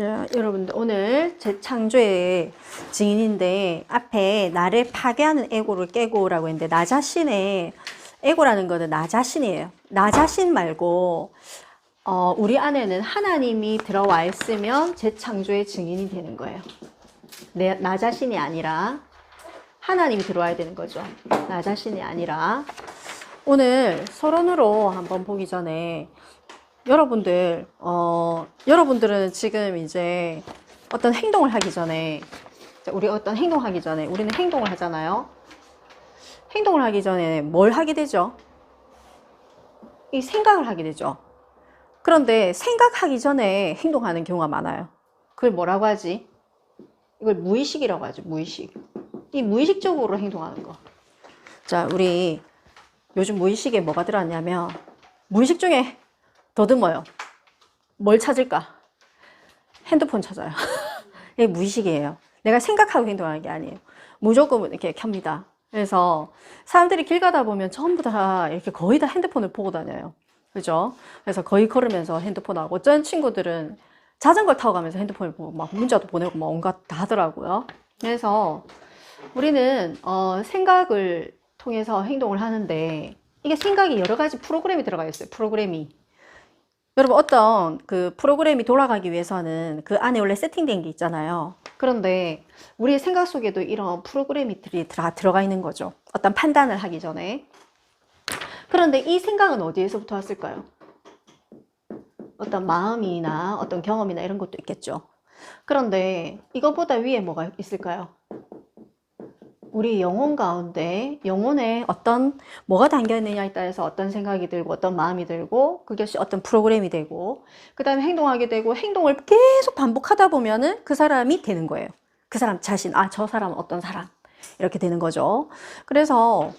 자, 여러분들 오늘 재창조의 증인인데 앞에 나를 파괴하는 에고를 깨고라고 했는데 나 자신의 에고라는 거는 나 자신이에요. 나 자신 말고 우리 안에는 하나님이 들어와 있으면 재창조의 증인이 되는 거예요. 나 자신이 아니라 하나님이 들어와야 되는 거죠. 나 자신이 아니라. 오늘 서론으로 한번 보기 전에 여러분들은 지금 이제 어떤 행동을 하기 전에, 우리는 행동을 하잖아요. 행동을 하기 전에 뭘 하게 되죠? 이 생각을 하게 되죠. 그런데 생각하기 전에 행동하는 경우가 많아요. 그걸 뭐라고 하지? 이걸 무의식이라고 하죠. 무의식. 이 무의식적으로 행동하는 거. 자, 우리 요즘 무의식에 뭐가 들어왔냐면 무의식 중에 더듬어요. 뭘 찾을까? 핸드폰 찾아요. 이게 무의식이에요. 내가 생각하고 행동하는 게 아니에요. 무조건 이렇게 켭니다. 그래서 사람들이 길 가다 보면 전부 다 이렇게 거의 다 핸드폰을 보고 다녀요. 그죠? 그래서 거의 걸으면서 핸드폰하고, 어쩐 친구들은 자전거를 타고 가면서 핸드폰을 보고 막 문자도 보내고 막 온갖 다 하더라고요. 그래서 우리는 생각을 통해서 행동을 하는데, 이게 생각이 여러 가지 프로그램이 들어가 있어요. 여러분, 어떤 그 프로그램이 돌아가기 위해서는 그 안에 원래 세팅된 게 있잖아요. 그런데 우리의 생각 속에도 이런 프로그램들이 다 들어가 있는 거죠. 어떤 판단을 하기 전에. 그런데 이 생각은 어디에서부터 왔을까요? 어떤 마음이나 어떤 경험이나 이런 것도 있겠죠. 그런데 이것보다 위에 뭐가 있을까요? 우리 영혼 가운데, 영혼에 뭐가 담겨 있느냐에 따라서 어떤 생각이 들고 어떤 마음이 들고, 그것이 어떤 프로그램이 되고, 그 다음에 행동하게 되고, 행동을 계속 반복하다 보면은 그 사람이 되는 거예요. 그 사람 자신, 저 사람은 어떤 사람, 이렇게 되는 거죠. 그래서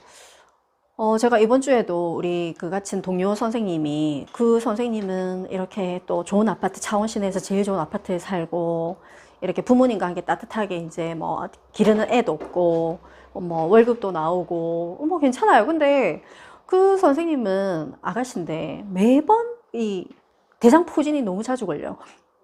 제가 이번 주에도 우리 그 같은 동료 선생님이, 그 선생님은 이렇게 또 좋은 아파트, 창원시내에서 제일 좋은 아파트에 살고, 이렇게 부모님과 함께 따뜻하게 이제 뭐 기르는 애도 없고, 뭐 월급도 나오고, 뭐 괜찮아요. 근데 그 선생님은 아가씨인데 매번 이 대장포진이 너무 자주 걸려.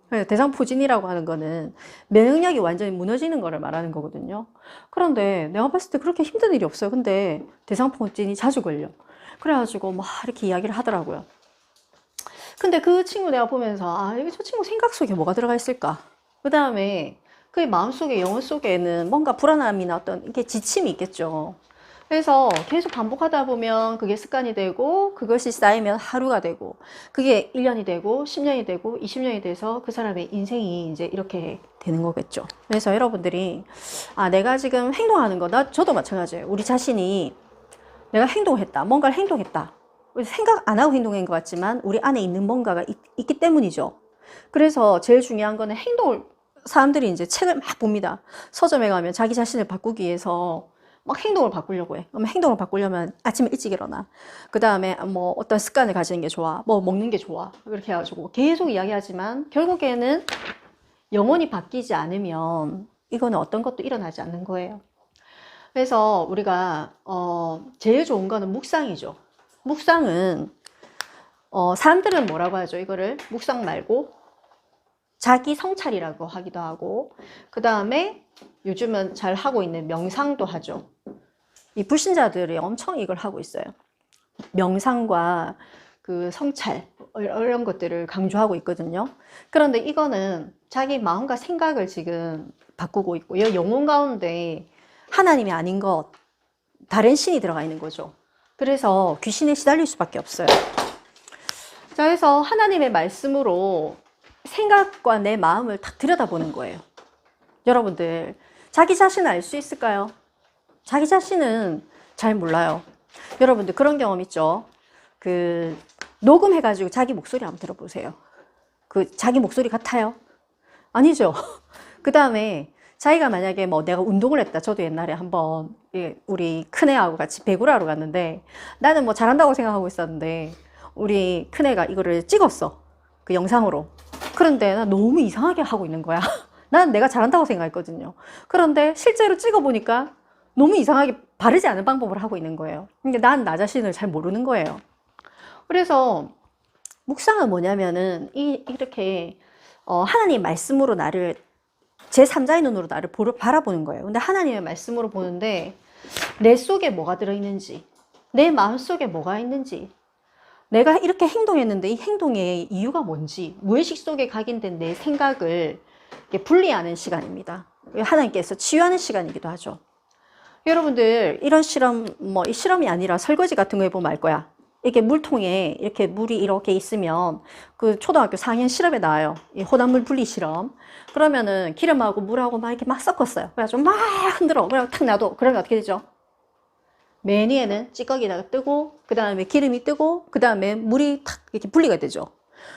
대장포진이라고 하는 거는 면역력이 완전히 무너지는 거를 말하는 거거든요. 그런데 내가 봤을 때 그렇게 힘든 일이 없어요. 근데 대장포진이 자주 걸려. 그래가지고 막 이렇게 이야기를 하더라고요. 근데 그 친구 내가 보면서 저 친구 생각 속에 뭐가 들어가 있을까? 그 다음에 그의 마음속에, 영혼 속에는 뭔가 불안함이나 어떤 이게 지침이 있겠죠. 그래서 계속 반복하다 보면 그게 습관이 되고, 그것이 쌓이면 하루가 되고, 그게 1년이 되고 10년이 되고 20년이 돼서 그 사람의 인생이 이제 이렇게 되는 거겠죠. 그래서 여러분들이 내가 지금 행동하는 거, 저도 마찬가지예요. 우리 자신이 내가 행동했다, 뭔가를 행동했다, 생각 안 하고 행동한 것 같지만 우리 안에 있는 뭔가가 있기 때문이죠. 그래서 제일 중요한 거는 사람들이 이제 책을 막 봅니다. 서점에 가면 자기 자신을 바꾸기 위해서 막 행동을 바꾸려고 해. 그러면 행동을 바꾸려면 아침에 일찍 일어나. 그 다음에 뭐 어떤 습관을 가지는 게 좋아. 뭐 먹는 게 좋아. 이렇게 해가지고 계속 이야기하지만 결국에는 영혼이 바뀌지 않으면 이거는 어떤 것도 일어나지 않는 거예요. 그래서 우리가 제일 좋은 거는 묵상이죠. 묵상은 사람들은 뭐라고 하죠? 이거를 묵상 말고 자기 성찰이라고 하기도 하고, 그 다음에 요즘은 잘 하고 있는 명상도 하죠. 이 불신자들이 엄청 이걸 하고 있어요. 명상과 그 성찰, 이런 것들을 강조하고 있거든요. 그런데 이거는 자기 마음과 생각을 지금 바꾸고 있고, 영혼 가운데 하나님이 아닌 것, 다른 신이 들어가 있는 거죠. 그래서 귀신에 시달릴 수밖에 없어요. 자, 그래서 하나님의 말씀으로 생각과 내 마음을 딱 들여다보는 거예요. 여러분들, 자기 자신을 알 수 있을까요? 자기 자신은 잘 몰라요. 여러분들 그런 경험 있죠? 녹음해가지고 자기 목소리 한번 들어보세요. 자기 목소리 같아요? 아니죠. 그 다음에 자기가 만약에 내가 운동을 했다. 저도 옛날에 한번 우리 큰애하고 같이 배구를 하러 갔는데, 나는 뭐 잘한다고 생각하고 있었는데 우리 큰애가 이거를 찍었어. 그 영상으로. 그런데 나 너무 이상하게 하고 있는 거야. 난 내가 잘한다고 생각했거든요. 그런데 실제로 찍어보니까 너무 이상하게 바르지 않은 방법을 하고 있는 거예요. 근데 난 나 자신을 잘 모르는 거예요. 그래서 묵상은 뭐냐면은 이렇게 하나님 말씀으로 나를, 제3자의 눈으로 나를 바라보는 거예요. 근데 하나님의 말씀으로 보는데 내 속에 뭐가 들어있는지, 내 마음 속에 뭐가 있는지, 내가 이렇게 행동했는데 이 행동의 이유가 뭔지, 무의식 속에 각인된 내 생각을 분리하는 시간입니다. 하나님께서 치유하는 시간이기도 하죠. 여러분들 이런 실험, 이 실험이 아니라 설거지 같은 거 해보면 알 거야. 이렇게 물통에 이렇게 물이 이렇게 있으면 그 초등학교 4학년 실험에 나와요. 이 혼합물 분리 실험. 그러면은 기름하고 물하고 막 이렇게 막 섞었어요. 그래가지고 막 흔들어. 그래서 탁 놔둬. 그러면 어떻게 되죠? 맨 위에는 찌꺼기가 뜨고, 그 다음에 기름이 뜨고, 그 다음에 물이 탁 이렇게 분리가 되죠.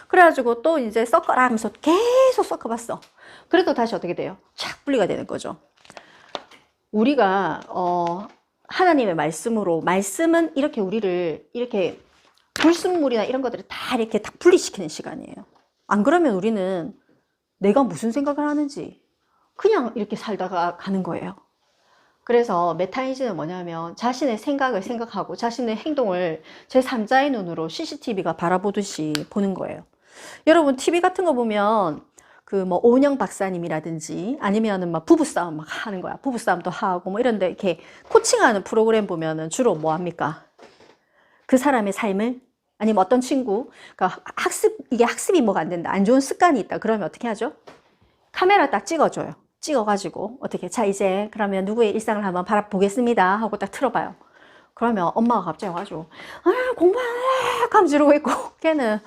그래가지고 또 이제 섞어라 하면서 계속 섞어봤어. 그래도 다시 어떻게 돼요? 착 분리가 되는 거죠. 우리가 하나님의 말씀으로, 말씀은 이렇게 우리를 이렇게 불순물이나 이런 것들을 다 이렇게 다 분리시키는 시간이에요. 안 그러면 우리는 내가 무슨 생각을 하는지 그냥 이렇게 살다가 가는 거예요. 그래서 메타인지는 뭐냐면 자신의 생각을 생각하고 자신의 행동을 제3자의 눈으로 CCTV가 바라보듯이 보는 거예요. 여러분 TV 같은 거 보면 그 오은영 박사님이라든지 아니면은 막 부부싸움 막 하는 거야. 부부싸움도 하고 이런데 이렇게 코칭하는 프로그램 보면은 주로 뭐 합니까? 그 사람의 삶을, 아니면 어떤 친구, 그러니까 이게 학습이 뭐가 안 된다, 안 좋은 습관이 있다. 그러면 어떻게 하죠? 카메라 딱 찍어줘요. 찍어가지고 어떻게, 자 이제 그러면 누구의 일상을 한번 바라보겠습니다 하고 딱 틀어봐요. 그러면 엄마가 갑자기 와가지고 공부하네 하면서 이러고 있고, 걔는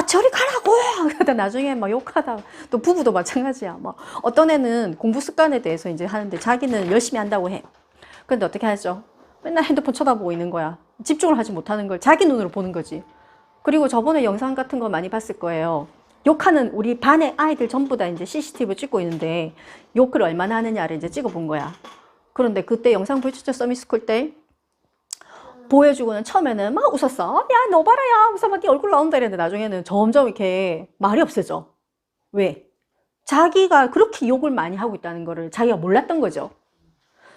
저리 가라고 그러다 나중에 막 욕하다. 또 부부도 마찬가지야. 어떤 애는 공부 습관에 대해서 이제 하는데 자기는 열심히 한다고 해. 근데 어떻게 하죠? 맨날 핸드폰 쳐다보고 있는 거야. 집중을 하지 못하는 걸 자기 눈으로 보는 거지. 그리고 저번에 영상 같은 거 많이 봤을 거예요. 욕하는 우리 반의 아이들 전부 다 이제 CCTV 찍고 있는데 욕을 얼마나 하느냐를 이제 찍어 본 거야. 그런데 그때 영상 보여줬죠? 서미스쿨 때 보여주고는 처음에는 막 웃었어. 야, 너 봐라, 야. 웃어 봐, 네 얼굴 나온다 이랬는데 나중에는 점점 이렇게 말이 없어져. 왜? 자기가 그렇게 욕을 많이 하고 있다는 거를 자기가 몰랐던 거죠.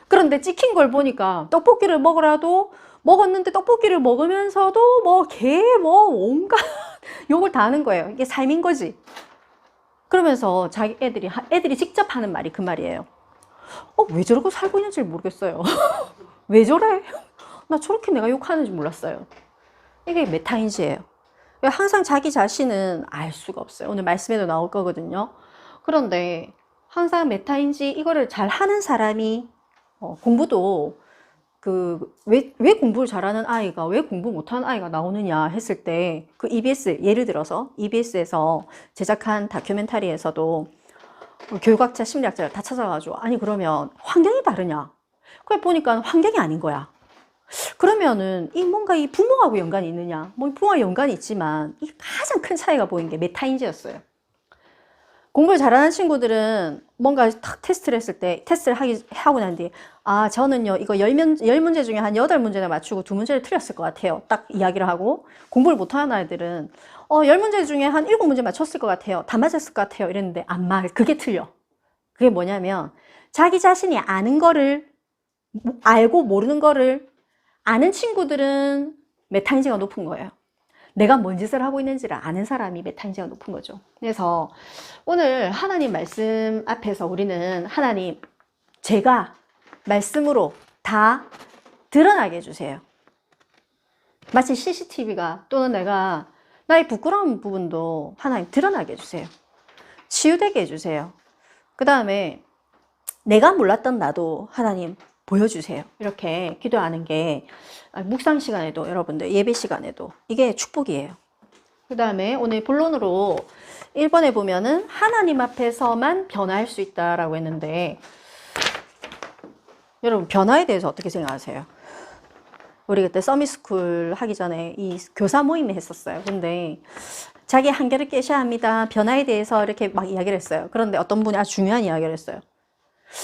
그런데 찍힌 걸 보니까 떡볶이를 먹으라도 먹었는데 떡볶이를 먹으면서도 온갖 욕을 다 하는 거예요. 이게 삶인 거지. 그러면서 자기 애들이 직접 하는 말이 그 말이에요. 왜 저러고 살고 있는지 모르겠어요. 왜 저래? 나 저렇게 내가 욕하는지 몰랐어요. 이게 메타인지예요. 항상 자기 자신은 알 수가 없어요. 오늘 말씀에도 나올 거거든요. 그런데 항상 메타인지 이거를 잘 하는 사람이 공부도 왜 공부를 잘하는 아이가 왜 공부 못하는 아이가 나오느냐 했을 때 그 EBS, 예를 들어서 EBS에서 제작한 다큐멘터리에서도 교육학자, 심리학자를 다 찾아가지고 아니 그러면 환경이 다르냐? 그래 보니까 환경이 아닌 거야. 그러면은 뭔가 이 부모하고 연관이 있느냐? 부모와 연관이 있지만 이 가장 큰 차이가 보인 게 메타인지였어요. 공부를 잘하는 친구들은 뭔가 탁 테스트를 했을 때, 테스트를 하고 난 뒤에, 저는요, 이거 10문제 중에 한 8문제나 맞추고 2문제를 틀렸을 것 같아요. 딱 이야기를 하고, 공부를 못하는 아이들은, 10문제 중에 한 7문제 맞췄을 것 같아요. 다 맞았을 것 같아요. 이랬는데, 그게 틀려. 그게 뭐냐면, 자기 자신이 아는 거를, 알고 모르는 거를 아는 친구들은 메타인지가 높은 거예요. 내가 뭔 짓을 하고 있는지를 아는 사람이 메타인지가 높은 거죠. 그래서 오늘 하나님 말씀 앞에서 우리는 하나님, 제가 말씀으로 다 드러나게 해주세요. 마치 CCTV가 또는 내가 나의 부끄러운 부분도 하나님 드러나게 해주세요. 치유되게 해주세요. 그 다음에 내가 몰랐던 나도 하나님 보여주세요. 이렇게 기도하는 게 묵상 시간에도 여러분들 예배 시간에도 이게 축복이에요. 그 다음에 오늘 본론으로 1번에 보면은 하나님 앞에서만 변화할 수 있다라고 했는데 여러분 변화에 대해서 어떻게 생각하세요? 우리 그때 서미스쿨 하기 전에 이 교사 모임을 했었어요. 근데 자기 한계를 깨셔야 합니다. 변화에 대해서 이렇게 막 이야기를 했어요. 그런데 어떤 분이 아주 중요한 이야기를 했어요.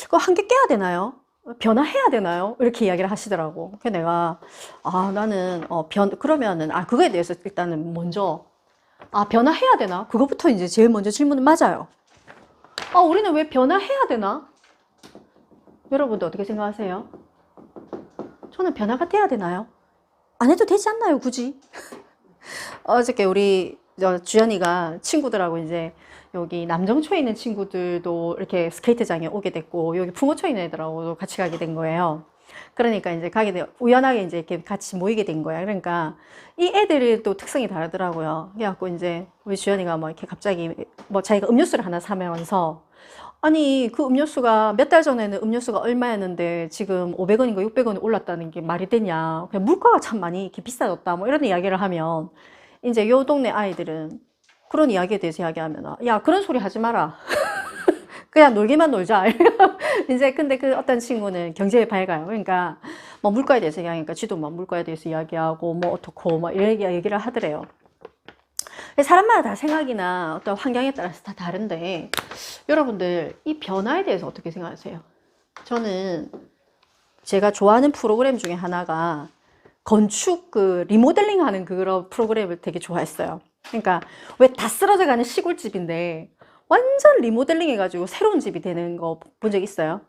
그거 한계 깨야 되나요? 변화해야 되나요? 이렇게 이야기를 하시더라고. 그래서 내가 나는 그러면은 그거에 대해서 일단은 먼저 변화해야 되나? 그거부터 이제 제일 먼저 질문은 맞아요. 우리는 왜 변화해야 되나? 여러분도 어떻게 생각하세요? 저는 변화가 돼야 되나요? 안 해도 되지 않나요, 굳이? 어저께 우리 주연이가 친구들하고 이제 여기 남정초에 있는 친구들도 이렇게 스케이트장에 오게 됐고, 여기 풍어초에 있는 애들하고도 같이 가게 된 거예요. 그러니까 이제 우연하게 이제 이렇게 같이 모이게 된 거야. 그러니까 이 애들이 또 특성이 다르더라고요. 그래갖고 이제 우리 주연이가 뭐 이렇게 갑자기 뭐 자기가 음료수를 하나 사면서, 아니 그 음료수가 몇 달 전에는 음료수가 얼마였는데 지금 500원인가 600원이 올랐다는 게 말이 되냐. 그냥 물가가 참 많이 이렇게 비싸졌다. 뭐 이런 이야기를 하면, 이제 요 동네 아이들은 그런 이야기에 대해서 이야기하면, 야 그런 소리 하지 마라. 그냥 놀기만 놀자. 이제 근데 그 어떤 친구는 경제에 밝아요. 그러니까 뭐 물가에 대해서 이야기하니까 지도 뭐 물가에 대해서 이야기하고 뭐 어떻고 뭐 이런 얘기를 하더래요. 사람마다 다 생각이나 어떤 환경에 따라서 다 다른데, 여러분들 이 변화에 대해서 어떻게 생각하세요? 저는 제가 좋아하는 프로그램 중에 하나가 건축 리모델링 하는 그런 프로그램을 되게 좋아했어요. 그러니까 왜 다 쓰러져가는 시골집인데 완전 리모델링 해가지고 새로운 집이 되는 거 본 적 있어요?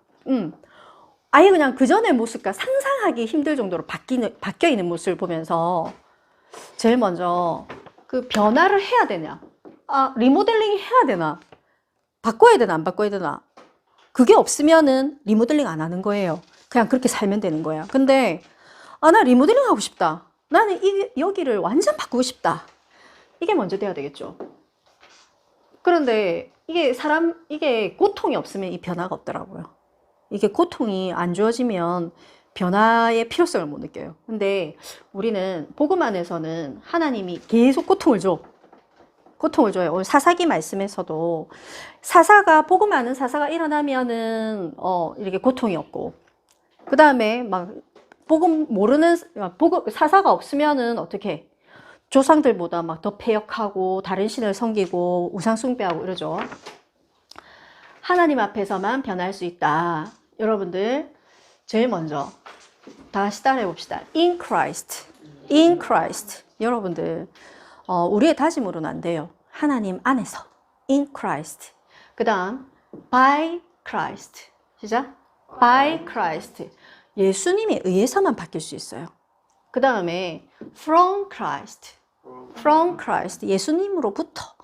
아예 그냥 그 전의 모습과 상상하기 힘들 정도로 바뀌어 있는 모습을 보면서 제일 먼저 그 변화를 해야 되냐, 리모델링 해야 되나, 바꿔야 되나 안 바꿔야 되나, 그게 없으면은 리모델링 안 하는 거예요. 그냥 그렇게 살면 되는 거야. 근데 나 리모델링 하고 싶다, 나는 여기를 완전 바꾸고 싶다, 이게 먼저 돼야 되겠죠. 그런데 이게 고통이 없으면 이 변화가 없더라고요. 이게 고통이 안 주어지면 변화의 필요성을 못 느껴요. 근데 우리는 복음 안에서는 하나님이 계속 고통을 줘요. 오늘 사사기 말씀에서도 복음 아는 사사가 일어나면은 이렇게 고통이 없고, 그 다음에 막 복음 모르는 사사가 없으면은 어떻게 조상들보다 막 더 패역하고 다른 신을 섬기고 우상 숭배하고 이러죠. 하나님 앞에서만 변할 수 있다. 여러분들 제일 먼저 다 같이 따라해 봅시다. In Christ. In Christ. 여러분들 우리의 다짐으로는 안 돼요. 하나님 안에서. In Christ. 그 다음 by Christ. 시작. by Christ. 예수님에 의해서만 바뀔 수 있어요. 그 다음에 from Christ. from Christ. 예수님으로부터.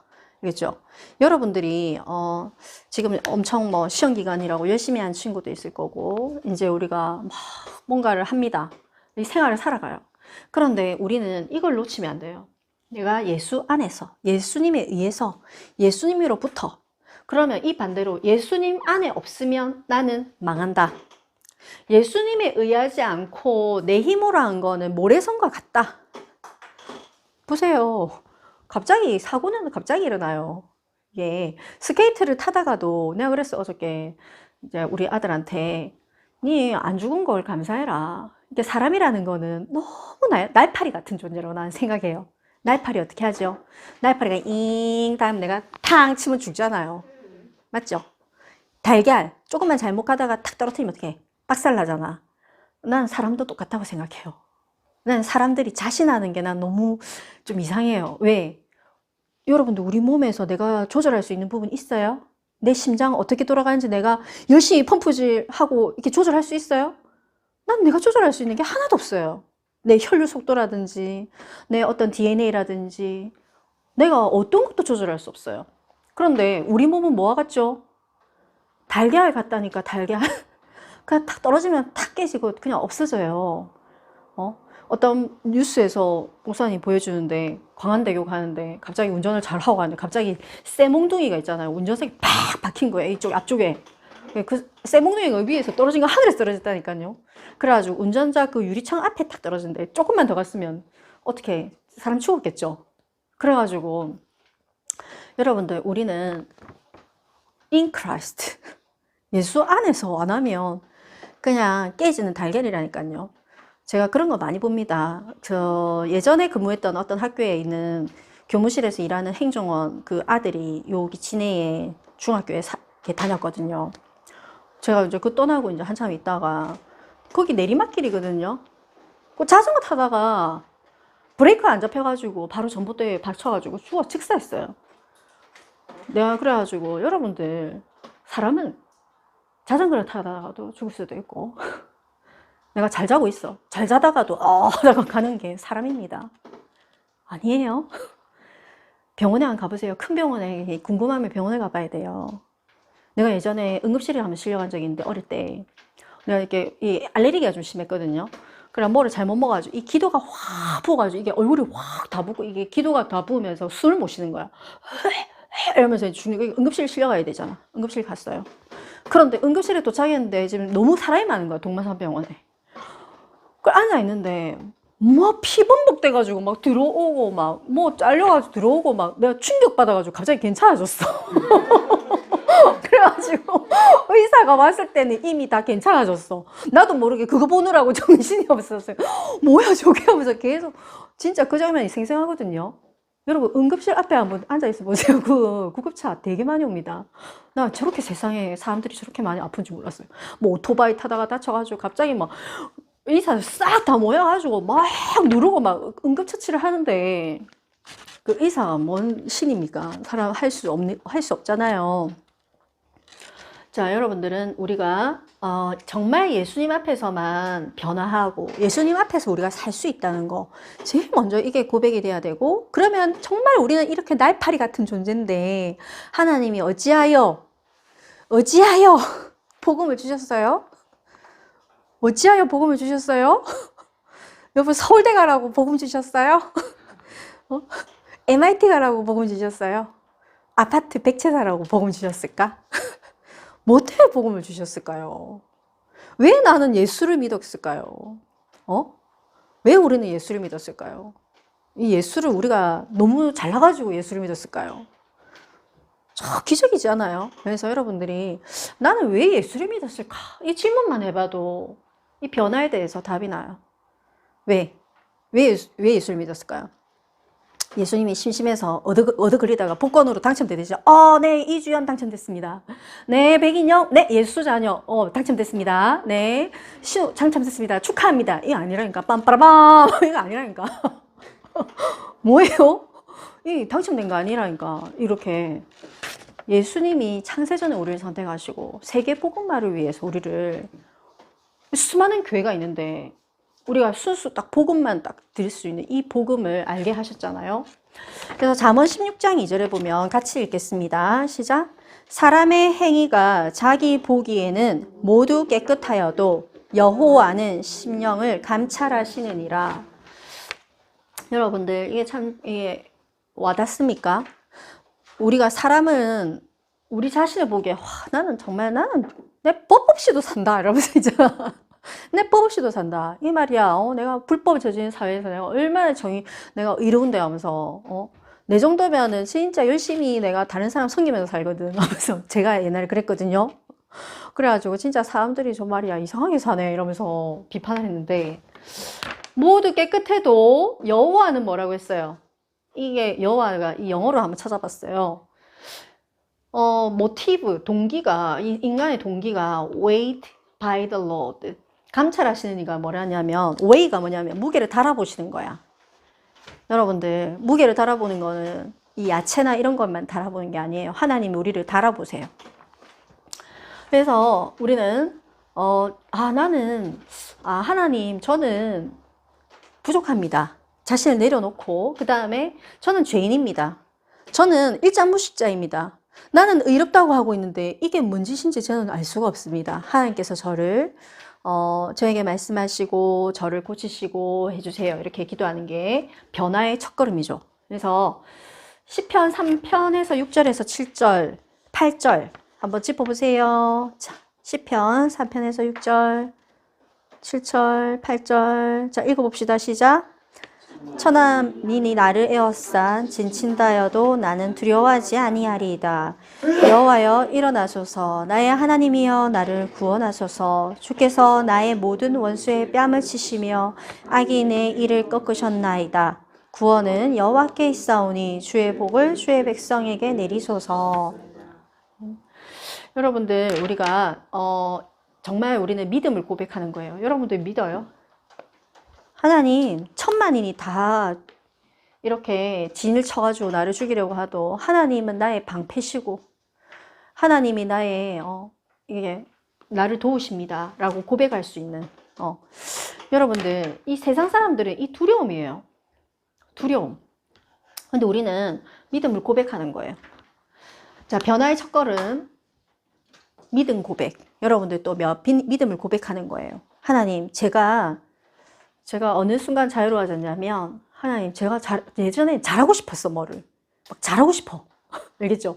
알겠죠? 여러분들이 지금 엄청 뭐 시험 기간이라고 열심히 한 친구도 있을 거고, 이제 우리가 막 뭔가를 합니다. 이 생활을 살아가요. 그런데 우리는 이걸 놓치면 안 돼요. 내가 예수 안에서, 예수님에 의해서, 예수님으로부터. 그러면 이 반대로 예수님 안에 없으면 나는 망한다. 예수님에 의하지 않고 내 힘으로 한 거는 모래성과 같다. 보세요. 갑자기 사고는 갑자기 일어나요. 이게 스케이트를 타다가도, 내가 그랬어 어저께 이제 우리 아들한테, 니 안 죽은 걸 감사해라. 이게 사람이라는 거는 너무 날파리 같은 존재로 나는 생각해요. 날파리 어떻게 하죠? 날파리가 잉 다음 내가 탕 치면 죽잖아요. 맞죠? 달걀 조금만 잘못 가다가 탁 떨어뜨리면 어떡해? 박살나잖아. 난 사람도 똑같다고 생각해요. 난 사람들이 자신하는 게 난 너무 좀 이상해요. 왜? 여러분들 우리 몸에서 내가 조절할 수 있는 부분 있어요? 내 심장 어떻게 돌아가는지 내가 열심히 펌프질하고 이렇게 조절할 수 있어요? 난 내가 조절할 수 있는 게 하나도 없어요. 내 혈류 속도라든지 내 어떤 DNA라든지 내가 어떤 것도 조절할 수 없어요. 그런데 우리 몸은 뭐와 같죠? 달걀 같다니까. 달걀 그냥 탁 떨어지면 탁 깨지고 그냥 없어져요. 어떤 뉴스에서 목사님 보여주는데, 광안대교 가는데 갑자기 운전을 잘하고 가는데 갑자기 쇠몽둥이가 있잖아요. 운전석이 팍 박힌 거예요. 이쪽 앞쪽에. 그 쇠몽둥이가 위에서 떨어진 거 하늘에서 떨어졌다니까요. 그래가지고 운전자 그 유리창 앞에 탁 떨어졌는데 조금만 더 갔으면 어떻게 사람 죽었겠죠. 그래가지고 여러분들 우리는 in Christ, 예수 안에서 안 하면 그냥 깨지는 달걀이라니까요. 제가 그런 거 많이 봅니다. 저 예전에 근무했던 어떤 학교에 있는 교무실에서 일하는 행정원 그 아들이 여기 진해에 중학교에 다녔거든요. 제가 이제 그 떠나고 이제 한참 있다가 거기 내리막길이거든요. 그 자전거 타다가 브레이크가 안 잡혀가지고 바로 전봇대에 받쳐가지고 직사했어요. 내가 그래가지고 여러분들 사람은 자전거를 타다가도 죽을 수도 있고 내가 잘 자고 있어. 잘 자다가도 하다가 가는 게 사람입니다. 아니에요. 병원에 안 가보세요. 큰 병원에 궁금하면 병원에 가봐야 돼요. 내가 예전에 응급실에 한번 실려간 적이 있는데 어릴 때 내가 이렇게 이 알레르기가 좀 심했거든요. 그래 뭐를 잘못 먹어가지고 이 기도가 확 부어가지고 이게 얼굴이 확 다 붓고 이게 기도가 다 부으면서 숨을 못 쉬는 거야. 이러면서 응급실 실려가야 되잖아. 응급실 갔어요. 그런데 응급실에 도착했는데 지금 너무 사람이 많은 거야. 동마산병원에. 그 앉아 있는데 뭐 피범벅 돼가지고 막 들어오고 막 뭐 잘려가지고 들어오고 막 내가 충격 받아가지고 갑자기 괜찮아졌어. 그래가지고 의사가 왔을 때는 이미 다 괜찮아졌어. 나도 모르게 그거 보느라고 정신이 없었어요. 뭐야 저게 하면서 계속 진짜 그 장면이 생생하거든요. 여러분 응급실 앞에 한번 앉아있어 보세요. 그 구급차 되게 많이 옵니다. 나 저렇게 세상에 사람들이 저렇게 많이 아픈 줄 몰랐어요. 뭐 오토바이 타다가 다쳐가지고 갑자기 막 의사 싹 다 모여가지고 막 누르고 막 응급처치를 하는데 그 의사가 뭔 신입니까? 사람 할 수 없잖아요. 자, 여러분들은 우리가 정말 예수님 앞에서만 변화하고 예수님 앞에서 우리가 살 수 있다는 거 제일 먼저 이게 고백이 돼야 되고, 그러면 정말 우리는 이렇게 날파리 같은 존재인데 하나님이 어찌하여 복음을 주셨어요? 어찌하여 복음을 주셨어요? 여러분 서울대 가라고 복음 주셨어요? MIT 가라고 복음 주셨어요? 아파트 100채 사라고 복음 주셨을까? 뭐 때문에 복음을 주셨을까요? 왜 나는 예수를 믿었을까요? 왜 우리는 예수를 믿었을까요? 이 예수를 우리가 너무 잘나가지고 예수를 믿었을까요? 저 기적이지 않아요? 그래서 여러분들이 나는 왜 예수를 믿었을까? 이 질문만 해봐도 이 변화에 대해서 답이 나요. 왜 예수를 믿었을까요? 예수님이 심심해서 얻어 걸리다가 복권으로 당첨되죠. 네, 이주연 당첨됐습니다. 네, 백인영, 네, 예수 자녀, 당첨됐습니다. 네, 당첨됐습니다. 축하합니다. 이거 아니라니까. 빰빠라밤. 이거 아니라니까. 뭐예요? 이 당첨된 거 아니라니까. 이렇게. 예수님이 창세전에 우리를 선택하시고 세계 복음화를 위해서 우리를 수많은 교회가 있는데 우리가 순수 딱 복음만 딱 드릴 수 있는 이 복음을 알게 하셨잖아요. 그래서 잠언 16장 2절에 보면 같이 읽겠습니다. 시작. 사람의 행위가 자기 보기에는 모두 깨끗하여도 여호와는 심령을 감찰하시느니라. 여러분들 이게 참 와닿습니까? 우리가 사람은 우리 자신을 보기에 나는 내 법 없이도 산다 이러면서 있잖아. 내 법 없이도 산다. 이 말이야. 내가 불법 저지른 사회에서 내가 얼마나 내가 이로운데 하면서, 내 정도면은 진짜 열심히 내가 다른 사람 섬기면서 살거든. 하면서 제가 옛날에 그랬거든요. 그래가지고 진짜 사람들이 저 말이야 이상하게 사네 이러면서 비판을 했는데 모두 깨끗해도 여호와는 뭐라고 했어요? 이게 여호와가 이 영어로 한번 찾아봤어요. 모티브, 동기가, 이 인간의 동기가 weighed by the Lord. 감찰하시는 이가 뭐라냐면, weigh가 뭐냐면, 무게를 달아보시는 거야. 여러분들, 무게를 달아보는 거는 이 야채나 이런 것만 달아보는 게 아니에요. 하나님이 우리를 달아보세요. 그래서 우리는, 하나님, 저는 부족합니다. 자신을 내려놓고, 그 다음에 저는 죄인입니다. 저는 일장무식자입니다. 나는 의롭다고 하고 있는데 이게 뭔 짓인지 저는 알 수가 없습니다. 하나님께서 저에게 말씀하시고 저를 고치시고 해주세요. 이렇게 기도하는 게 변화의 첫걸음이죠. 그래서 시편 3편에서 6절에서 7절, 8절 한번 짚어보세요. 자, 시편 3편에서 6절, 7절, 8절. 자, 읽어봅시다. 시작. 천하민이 나를 에워싼 진친다여도 나는 두려워하지 아니하리이다. 여호와여 일어나소서. 나의 하나님이여 나를 구원하소서. 주께서 나의 모든 원수의 뺨을 치시며 악인의 이를 꺾으셨나이다. 구원은 여호와께 있사오니 주의 복을 주의 백성에게 내리소서. 여러분들 우리가 정말 우리는 믿음을 고백하는 거예요. 여러분들 믿어요? 하나님, 천만인이 다 이렇게 진을 쳐가지고 나를 죽이려고 하도 하나님은 나의 방패시고 하나님이 이게 나를 도우십니다. 라고 고백할 수 있는 여러분들 이 세상 사람들은 이 두려움이에요. 두려움. 근데 우리는 믿음을 고백하는 거예요. 자, 변화의 첫걸음, 믿음 고백. 여러분들 또 믿음을 고백하는 거예요. 하나님, 제가 어느 순간 자유로워졌냐면, 하나님, 제가 예전에 잘하고 싶었어, 뭐를. 막 잘하고 싶어. 알겠죠?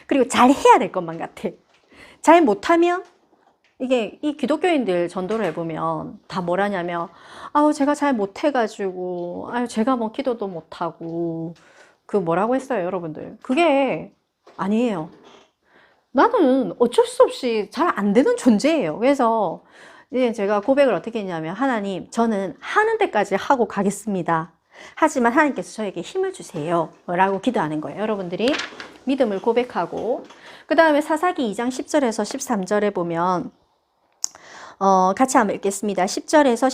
그리고 잘 해야 될 것만 같아. 잘 못하면, 이게, 이 기독교인들 전도를 해보면 다 뭐라냐면, 아우, 제가 잘 못해가지고, 아유, 제가 뭐 기도도 못하고, 그 뭐라고 했어요, 여러분들? 그게 아니에요. 나는 어쩔 수 없이 잘 안 되는 존재예요. 그래서 이제 제가 고백을 어떻게 했냐면, 하나님, 저는 하는 데까지 하고 가겠습니다. 하지만 하나님께서 저에게 힘을 주세요. 라고 기도하는 거예요. 여러분들이 믿음을 고백하고, 그 다음에 사사기 2장 10절에서 13절에 보면, 같이 한번 읽겠습니다. 10절에서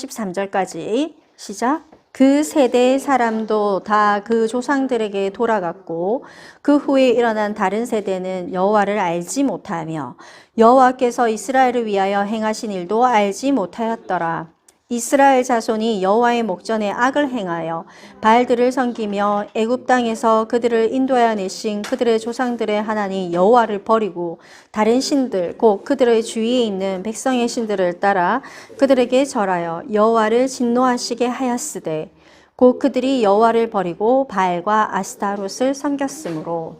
13절까지 시작. 그 세대의 사람도 다 그 조상들에게 돌아갔고 그 후에 일어난 다른 세대는 여호와를 알지 못하며 여호와께서 이스라엘을 위하여 행하신 일도 알지 못하였더라. 이스라엘 자손이 여호와의 목전에 악을 행하여 바알들을 섬기며 애굽 땅에서 그들을 인도하여 내신 그들의 조상들의 하나님 여호와를 버리고 다른 신들 곧 그들의 주위에 있는 백성의 신들을 따라 그들에게 절하여 여호와를 진노하시게 하였으되 곧 그들이 여호와를 버리고 바알과 아스타롯을 섬겼으므로.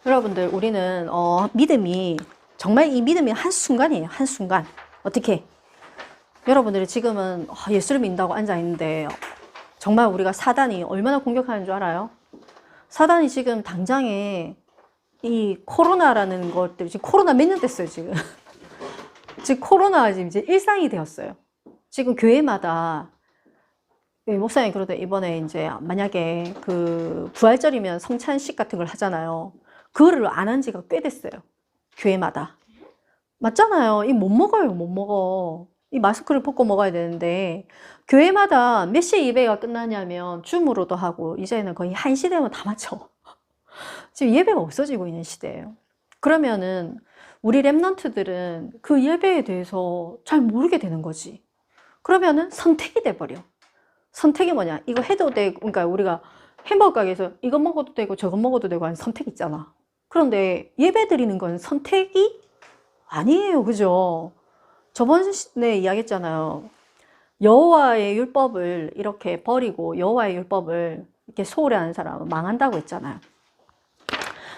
여러분들, 우리는 믿음이 정말 이 믿음이 한순간이에요. 한순간. 어떻게? 여러분들이 지금은 예수를 믿는다고 앉아있는데 정말 우리가 사단이 얼마나 공격하는 줄 알아요? 사단이 지금 당장에 이 코로나라는 것들, 지금 코로나 몇 년 됐어요, 지금. 지금 코로나가 지금 이제 일상이 되었어요. 지금 교회마다, 목사님 그러다 이번에 이제 만약에 그 부활절이면 성찬식 같은 걸 하잖아요. 그거를 안 한 지가 꽤 됐어요. 교회마다. 맞잖아요. 이 못 먹어요, 못 먹어. 이 마스크를 벗고 먹어야 되는데 교회마다 몇 시에 예배가 끝나냐면 줌으로도 하고 이제는 거의 1시 되면 다 맞춰. 지금 예배가 없어지고 있는 시대예요. 그러면은 우리 랩런트들은 그 예배에 대해서 잘 모르게 되는 거지. 그러면은 선택이 돼버려. 선택이 뭐냐? 이거 해도 되고, 그러니까 우리가 햄버거 가게에서 이거 먹어도 되고 저거 먹어도 되고 하는 선택 있잖아. 그런데 예배 드리는 건 선택이 아니에요. 그죠? 저번에 이야기했잖아요. 여호와의 율법을 이렇게 버리고 여호와의 율법을 이렇게 소홀히 하는 사람은 망한다고 했잖아요.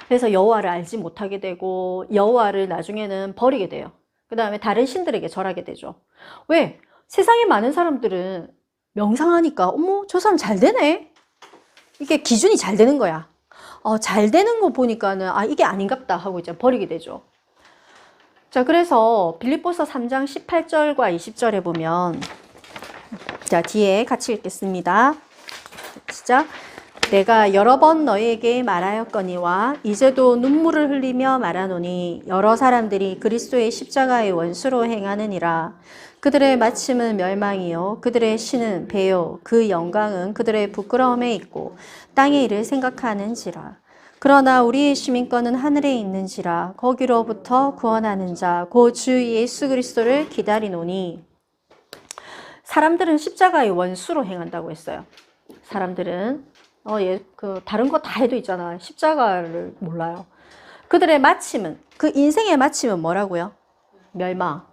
그래서 여호와를 알지 못하게 되고 여호와를 나중에는 버리게 돼요. 그 다음에 다른 신들에게 절하게 되죠. 왜? 세상에 많은 사람들은 명상하니까 어머 저 사람 잘 되네. 이게 기준이 잘 되는 거야. 잘 되는 거 보니까는 이게 아닌갑다 하고 이제 버리게 되죠. 자, 그래서 빌립보서 3장 18절과 20절에 보면, 자, 뒤에 같이 읽겠습니다. 시작. 내가 여러 번 너희에게 말하였거니와 이제도 눈물을 흘리며 말하노니 여러 사람들이 그리스도의 십자가의 원수로 행하느니라. 그들의 마침은 멸망이요 그들의 신은 배요 그 영광은 그들의 부끄러움에 있고 땅의 일을 생각하는지라. 그러나 우리의 시민권은 하늘에 있는지라. 거기로부터 구원하는 자 곧 주 예수 그리스도를 기다리노니. 사람들은 십자가의 원수로 행한다고 했어요. 사람들은 다른 거 다 해도 있잖아. 십자가를 몰라요. 그들의 마침은, 그 인생의 마침은 뭐라고요? 멸망.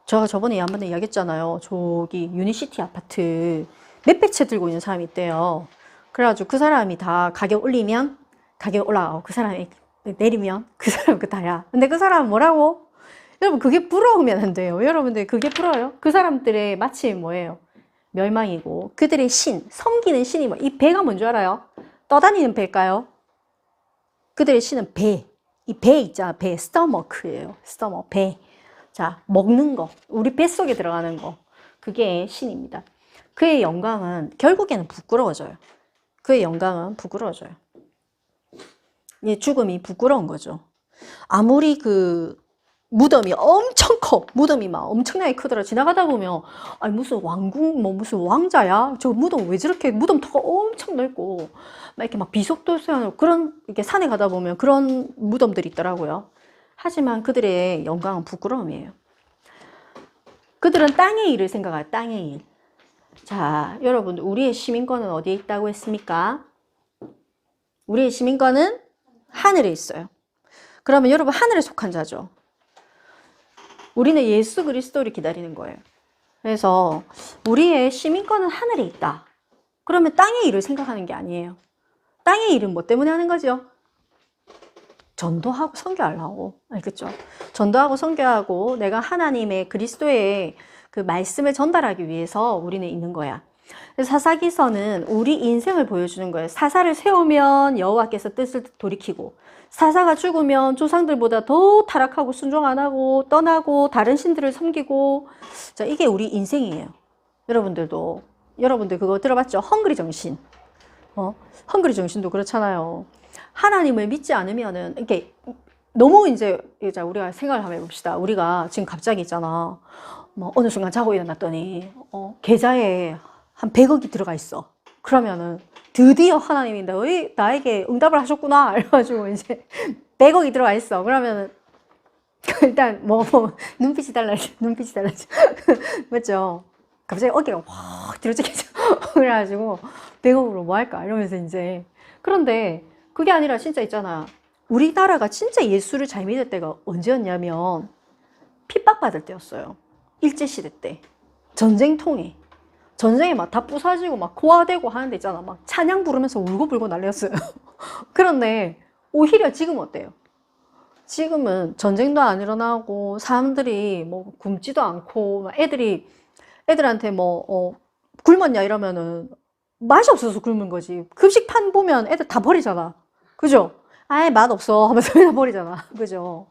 제가 저번에 한 번 이야기했잖아요. 저기 유니시티 아파트 몇백 채 들고 있는 사람이 있대요. 그래가지고 그 사람이 다 가격 올리면 가격 올라가고 그 사람이 내리면 그 사람 그 다야. 근데 그 사람은 뭐라고? 여러분 그게 부러우면 안 돼요. 여러분들 그게 부러워요? 그 사람들의 마침이 뭐예요? 멸망이고 그들의 신, 섬기는 신이 이 배가 뭔 줄 알아요? 떠다니는 배일까요? 그들의 신은 배. 이 배 있잖아. 배. 스토머크예요. 스토머, 배. 자, 먹는 거. 우리 뱃속에 들어가는 거. 그게 신입니다. 그의 영광은 결국에는 부끄러워져요. 그의 영광은 부끄러워져요. 죽음이 부끄러운 거죠. 아무리 그 무덤이 엄청 커. 무덤이 막 엄청나게 크더라. 지나가다 보면 무슨 왕궁 무슨 왕자야? 저 무덤 왜 저렇게 무덤터가 엄청 넓고 막 이렇게 막 비속도수하는 그런 이렇게 산에 가다 보면 그런 무덤들이 있더라고요. 하지만 그들의 영광은 부끄러움이에요. 그들은 땅의 일을 생각해요. 땅의 일. 자, 여러분, 우리의 시민권은 어디에 있다고 했습니까? 우리의 시민권은 하늘에 있어요. 그러면 여러분, 하늘에 속한 자죠. 우리는 예수 그리스도를 기다리는 거예요. 그래서 우리의 시민권은 하늘에 있다. 그러면 땅의 일을 생각하는 게 아니에요. 땅의 일은 뭐 때문에 하는 거죠? 전도하고 선교하려고. 알겠죠? 전도하고 선교하고 내가 하나님의 그리스도의 그 말씀을 전달하기 위해서 우리는 있는 거야. 사사기서는 우리 인생을 보여주는 거예요. 사사를 세우면 여호와께서 뜻을 돌이키고, 사사가 죽으면 조상들보다 더 타락하고 순종 안 하고 떠나고 다른 신들을 섬기고. 자, 이게 우리 인생이에요. 여러분들 그거 들어봤죠? 헝그리 정신. 헝그리 정신도 그렇잖아요. 하나님을 믿지 않으면은 이렇게 너무 이제 우리가 생각을 한번 해봅시다. 우리가 지금 갑자기 있잖아. 뭐 어느 순간 자고 일어났더니 계좌에 한 100억이 들어가 있어. 그러면은 드디어 하나님이 나에게 응답을 하셨구나. 이래가지고 이제 100억이 들어가 있어. 그러면은 일단 눈빛이 달라져. 맞죠? 갑자기 어깨가 확 들어지겠죠. 그래가지고 100억으로 뭐 할까 이러면서 이제. 그런데 그게 아니라 진짜 있잖아. 우리나라가 진짜 예수를 잘 믿을 때가 언제였냐면 핍박받을 때였어요. 일제시대 때. 전쟁에 막 다 부사지고 막 고아되고 하는데 있잖아. 막 찬양 부르면서 울고불고 난리였어요. 그런데 오히려 지금 어때요? 지금은 전쟁도 안 일어나고 사람들이 뭐 굶지도 않고 막 애들한테 굶었냐 이러면은 맛이 없어서 굶은 거지. 급식판 보면 애들 다 버리잖아. 그죠? 아예 맛없어 하면서 다 버리잖아. 그죠?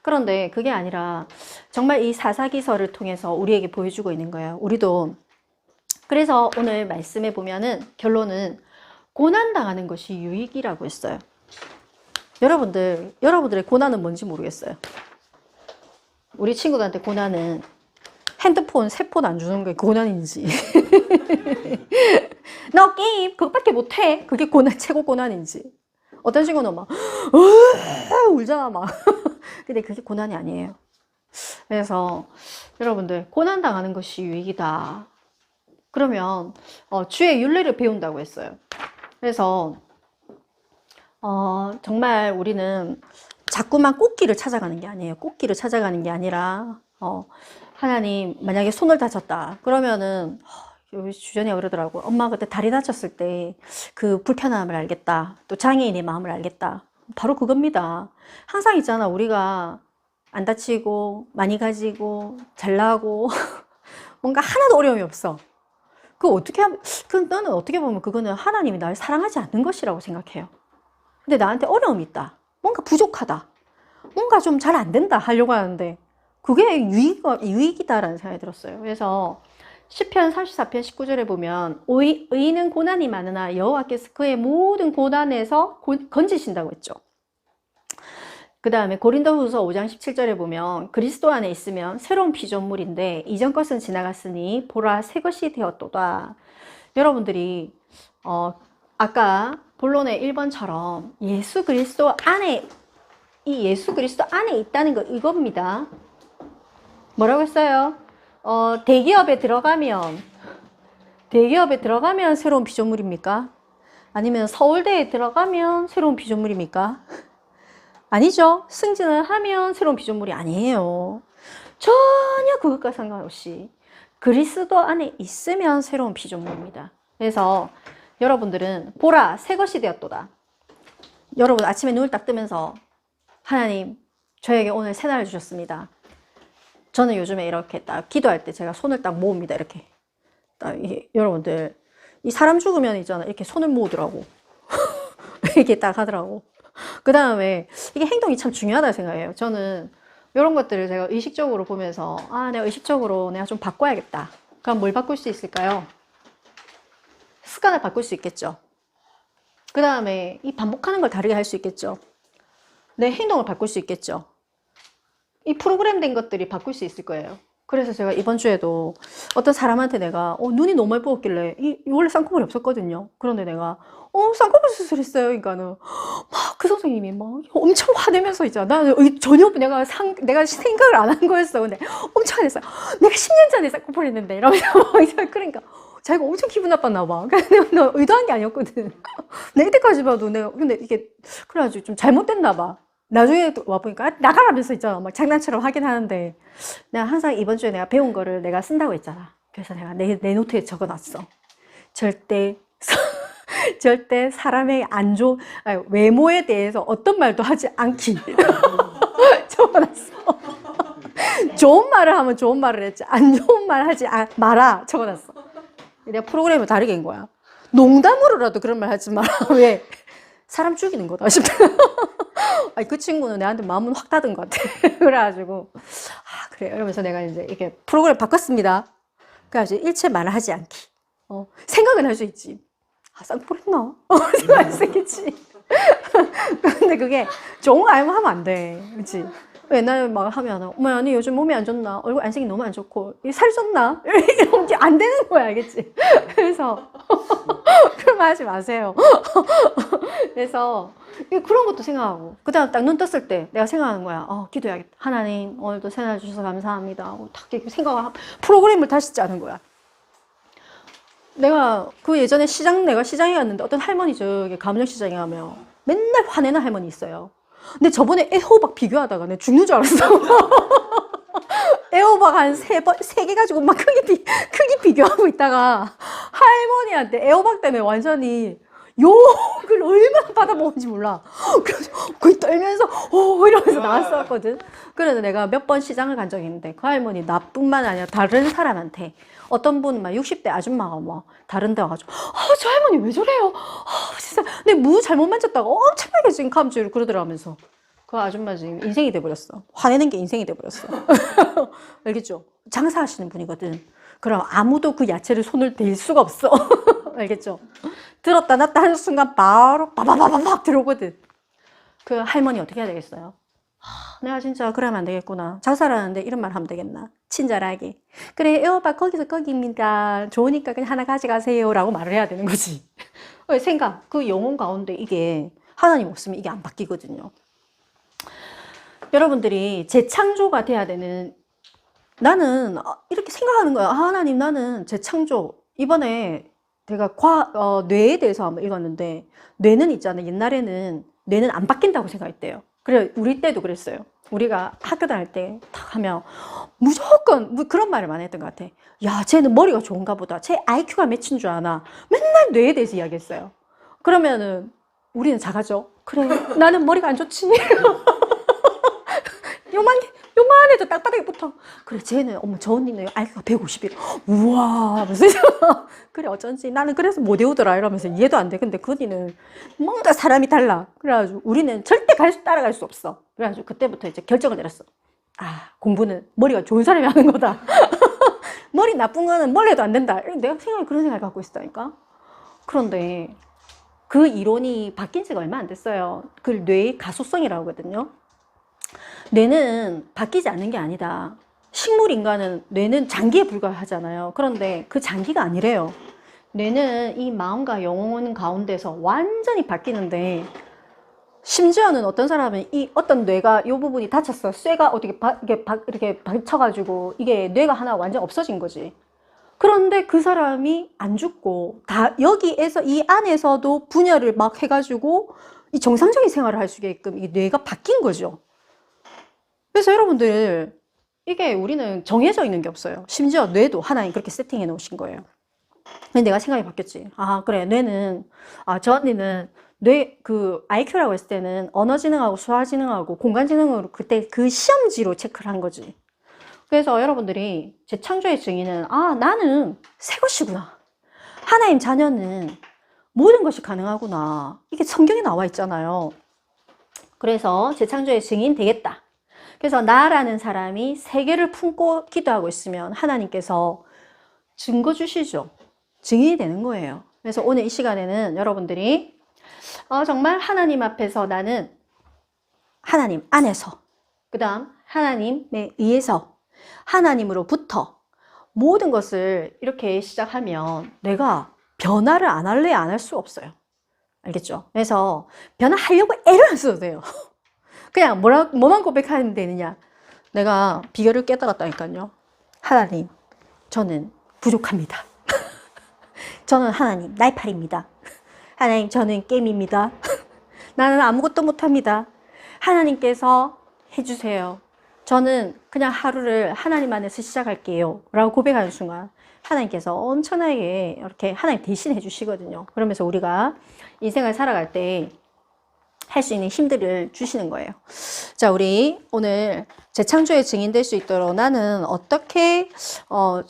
그런데 그게 아니라 정말 이 사사기서를 통해서 우리에게 보여주고 있는 거예요. 우리도. 그래서 오늘 말씀에 보면은 결론은 고난당하는 것이 유익이라고 했어요. 여러분들의 고난은 뭔지 모르겠어요. 우리 친구들한테 고난은 핸드폰 3폰 안 주는 게 고난인지 너 게임 그것밖에 못해 그게 최고 고난인지, 어떤 친구는 막 울잖아 막 근데 그게 고난이 아니에요. 그래서 여러분들 고난 당하는 것이 유익이다. 그러면 주의 윤례를 배운다고 했어요. 그래서 정말 우리는 자꾸만 꽃길을 찾아가는 게 아니에요. 꽃길을 찾아가는 게 아니라 하나님 만약에 손을 다쳤다 그러면은 여기 주전이가 그러더라고. 엄마 그때 다리 다쳤을 때 그 불편함을 알겠다. 또 장애인의 마음을 알겠다. 바로 그겁니다. 항상 있잖아. 우리가 안 다치고 많이 가지고 잘 나고 뭔가 하나도 어려움이 없어. 나는 어떻게 보면 그거는 하나님이 날 사랑하지 않는 것이라고 생각해요. 근데 나한테 어려움이 있다. 뭔가 부족하다. 뭔가 좀 잘 안 된다 하려고 하는데 그게 유익이다라는 생각이 들었어요. 그래서 시편 34편 19절에 보면 의인은 고난이 많으나 여호와께서 그의 모든 고난에서 건지신다고 했죠. 그 다음에 고린도후서 5장 17절에 보면 그리스도 안에 있으면 새로운 피조물인데 이전 것은 지나갔으니 보라 새 것이 되었도다. 여러분들이 아까 본론의 1번처럼 예수 그리스도 안에 있다는 거 이겁니다. 뭐라고 했어요? 대기업에 들어가면 새로운 피조물입니까? 아니면 서울대에 들어가면 새로운 피조물입니까? 아니죠. 승진을 하면 새로운 피조물이 아니에요. 전혀 그것과 상관없이 그리스도 안에 있으면 새로운 피조물입니다. 그래서 여러분들은 보라 새 것이 되었도다. 여러분 아침에 눈을 딱 뜨면서 하나님 저에게 오늘 새 날을 주셨습니다. 저는 요즘에 이렇게 딱 기도할 때 제가 손을 딱 모읍니다. 이렇게 여러분들 이 사람 죽으면 있잖아. 이렇게 손을 모으더라고. 이렇게 딱 하더라고. 그 다음에 이게 행동이 참 중요하다고 생각해요. 저는 이런 것들을 제가 의식적으로 보면서 내가 의식적으로 내가 좀 바꿔야겠다. 그럼 뭘 바꿀 수 있을까요? 습관을 바꿀 수 있겠죠. 그 다음에 이 반복하는 걸 다르게 할 수 있겠죠. 내 행동을 바꿀 수 있겠죠. 이 프로그램 된 것들이 바꿀 수 있을 거예요. 그래서 제가 이번 주에도 어떤 사람한테 내가 눈이 너무 많이 부었길래 원래 쌍꺼풀이 없었거든요. 그런데 내가 쌍꺼풀 수술했어요. 그러니까는 막 그 선생님이 막 엄청 화내면서 있잖아. 나는 전혀 내가 생각을 안 한 거였어. 근데 엄청 화냈어요. 내가 10년 전에 쌍꺼풀 했는데 이러면서 그러니까 자기가 엄청 기분 나빴나 봐. 그래서 내가 의도한 게 아니었거든. 내 이때까지 봐도 내가, 근데 이게, 그래가지고 좀 잘못됐나 봐. 나중에 또 와보니까, 나가라면서 있잖아. 막 장난처럼 하긴 하는데, 내가 항상 이번 주에 내가 배운 거를 내가 쓴다고 했잖아. 그래서 내가 내 노트에 적어놨어. 절대, 절대 사람의 아니, 외모에 대해서 어떤 말도 하지 않기. 적어놨어. 좋은 말을 하면 좋은 말을 했지, 안 좋은 말 하지 마라. 적어놨어. 내가 프로그램을 다르게 한 거야. 농담으로라도 그런 말 하지 마라. 왜? 사람 죽이는 거다 싶다. 아니, 그 친구는 내한테 마음은 확 닫은 것 같아. 그래가지고, 아, 그래. 이러면서 내가 이제 이렇게 프로그램 바꿨습니다. 그래가지고 일체 말을 하지 않기. 생각은 할 수 있지. 아, 쌍포했나? 생각할 수 있겠지. 근데 그게 좋은 거 알면 하면 안 돼. 그치? 옛날에 막 하면, 어머야, 니 요즘 몸이 안 좋나? 얼굴 안색이 너무 안 좋고, 살이 쪘나? 이런 게 안 되는 거야, 알겠지? 그래서, 그런 말 하지 마세요. 그래서, 그런 것도 생각하고, 그 다음 딱 눈 떴을 때 내가 생각하는 거야. 기도해야겠다. 하나님, 오늘도 새날 주셔서 감사합니다. 하고 딱 이렇게 생각하고, 프로그램을 다시 짜는 거야. 내가 그 예전에 내가 시장에 갔는데 어떤 할머니 저기 가문역시장에 가면 맨날 화내는 할머니 있어요. 근데 저번에 애호박 비교하다가 내가 죽는 줄 알았어. 애호박 한 3개 가지고 막 크기 비교하고 있다가 할머니한테 애호박 때문에 완전히 욕을 얼마나 받아먹은지 몰라. 그래서 거의 떨면서 이러면서 나왔었거든. 그래서 내가 몇 번 시장을 간 적이 있는데 그 할머니 나뿐만 아니라 다른 사람한테 어떤 분은 막 60대 아줌마가 막 다른 데 와가지고 저 할머니 왜 저래요? 진짜 내 무 잘못 만졌다가 엄청나게 지금 감지를 그러더라면서 그 아줌마 지금 인생이 돼버렸어. 화내는 게 인생이 돼버렸어. 알겠죠? 장사하시는 분이거든. 그럼 아무도 그 야채를 손을 댈 수가 없어. 알겠죠? 들었다 놨다 하는 순간 바로 바바바바박 들어오거든. 그 할머니 어떻게 해야 되겠어요? 내가 진짜 그러면 안 되겠구나. 장사를 하는데 이런 말 하면 되겠나? 친절하게. 그래, 애호박 거기서 거기입니다. 좋으니까 그냥 하나 가져가세요. 라고 말을 해야 되는 거지. 생각, 그 영혼 가운데 이게 하나님 없으면 이게 안 바뀌거든요. 여러분들이 재창조가 돼야 되는, 나는 이렇게 생각하는 거야. 하나님, 나는 재창조. 이번에 제가 뇌에 대해서 한번 읽었는데, 뇌는 있잖아요. 옛날에는 뇌는 안 바뀐다고 생각했대요. 그래, 우리 때도 그랬어요. 우리가 학교 다닐 때 탁 하면 무조건 그런 말을 많이 했던 것 같아. 야, 쟤는 머리가 좋은가 보다. 쟤 IQ가 몇인 줄 아나. 맨날 뇌에 대해서 이야기했어요. 그러면은 우리는 작아져. 그래, 나는 머리가 안 좋지. 요만해도 땅바닥에 붙어. 그래, 쟤는, 저 언니는 IQ가 150이래. 우와, 무슨, 그래, 어쩐지. 나는 그래서 못 외우더라. 이러면서 이해도 안 돼. 근데 그 언니는 뭔가 사람이 달라. 그래가지고 우리는 절대 따라갈 수 없어. 그래가지고 그때부터 이제 결정을 내렸어. 공부는 머리가 좋은 사람이 하는 거다. 머리 나쁜 거는 뭘 해도 안 된다. 내가 그런 생각을 갖고 있었다니까. 그런데 그 이론이 바뀐 지가 얼마 안 됐어요. 그걸 뇌의 가소성이라고 하거든요. 뇌는 바뀌지 않는 게 아니다. 식물 인간은 뇌는 장기에 불과하잖아요. 그런데 그 장기가 아니래요. 뇌는 이 마음과 영혼 가운데서 완전히 바뀌는데, 심지어는 어떤 사람은 어떤 뇌가 이 부분이 다쳤어. 쇠가 어떻게 이렇게 받쳐가지고 이게 뇌가 하나 완전 없어진 거지. 그런데 그 사람이 안 죽고 여기에서 이 안에서도 분열을 막 해가지고 이 정상적인 생활을 할 수 있게끔 이 뇌가 바뀐 거죠. 그래서 여러분들, 이게 우리는 정해져 있는 게 없어요. 심지어 뇌도 하나님 그렇게 세팅해 놓으신 거예요. 근데 내가 생각이 바뀌었지. 그래, 뇌는, 저 언니는 IQ라고 했을 때는 언어지능하고 수화지능하고 공간지능으로 그때 그 시험지로 체크를 한 거지. 그래서 여러분들이 재창조의 증인은, 나는 새 것이구나. 하나님 자녀는 모든 것이 가능하구나. 이게 성경에 나와 있잖아요. 그래서 재창조의 증인 되겠다. 그래서 나라는 사람이 세계를 품고 기도하고 있으면 하나님께서 증거 주시죠. 증인이 되는 거예요. 그래서 오늘 이 시간에는 여러분들이 정말 하나님 앞에서 나는 하나님 안에서, 그 다음 하나님에 의해서, 하나님으로부터 모든 것을 이렇게 시작하면 내가 변화를 안 할래 안 할 수 없어요. 알겠죠? 그래서 변화하려고 애를 안 써도 돼요. 그냥 뭐만 고백하면 되느냐. 내가 비결을 깨달았다니까요. 하나님, 저는 부족합니다. 저는 하나님 날팔입니다. 하나님 저는 게임입니다. 나는 아무것도 못합니다. 하나님께서 해주세요. 저는 그냥 하루를 하나님 안에서 시작할게요 라고 고백하는 순간 하나님께서 엄청나게 이렇게 하나님 대신 해주시거든요. 그러면서 우리가 인생을 살아갈 때 할 수 있는 힘들을 주시는 거예요. 자, 우리 오늘 재창조의 증인 될 수 있도록 나는 어떻게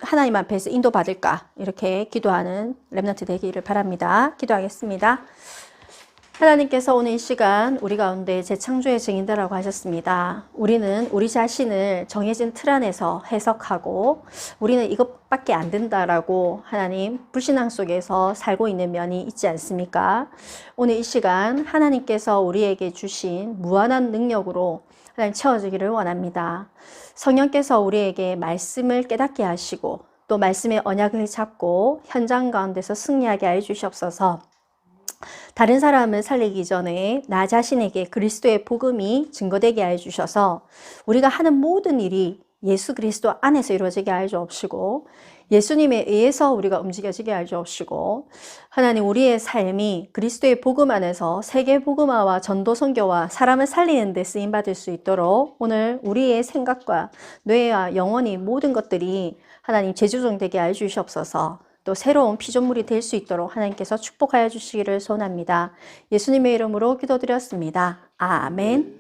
하나님 앞에서 인도받을까 이렇게 기도하는 렘넌트 되기를 바랍니다. 기도하겠습니다. 하나님께서 오늘 이 시간 우리 가운데 재창조의 증인되라고 하셨습니다. 우리는 우리 자신을 정해진 틀 안에서 해석하고 우리는 이것밖에 안 된다라고 하나님 불신앙 속에서 살고 있는 면이 있지 않습니까? 오늘 이 시간 하나님께서 우리에게 주신 무한한 능력으로 하나님 채워지기를 원합니다. 성령께서 우리에게 말씀을 깨닫게 하시고 또 말씀의 언약을 잡고 현장 가운데서 승리하게 해 주시옵소서. 다른 사람을 살리기 전에 나 자신에게 그리스도의 복음이 증거되게 해 주셔서 우리가 하는 모든 일이 예수 그리스도 안에서 이루어지게 해 주옵시고 예수님에 의해서 우리가 움직여지게 해 주옵시고 하나님 우리의 삶이 그리스도의 복음 안에서 세계 복음화와 전도 선교와 사람을 살리는 데 쓰임 받을 수 있도록 오늘 우리의 생각과 뇌와 영혼이 모든 것들이 하나님 재조정되게 해 주시옵소서. 또 새로운 피조물이 될 수 있도록 하나님께서 축복하여 주시기를 소원합니다. 예수님의 이름으로 기도드렸습니다. 아멘.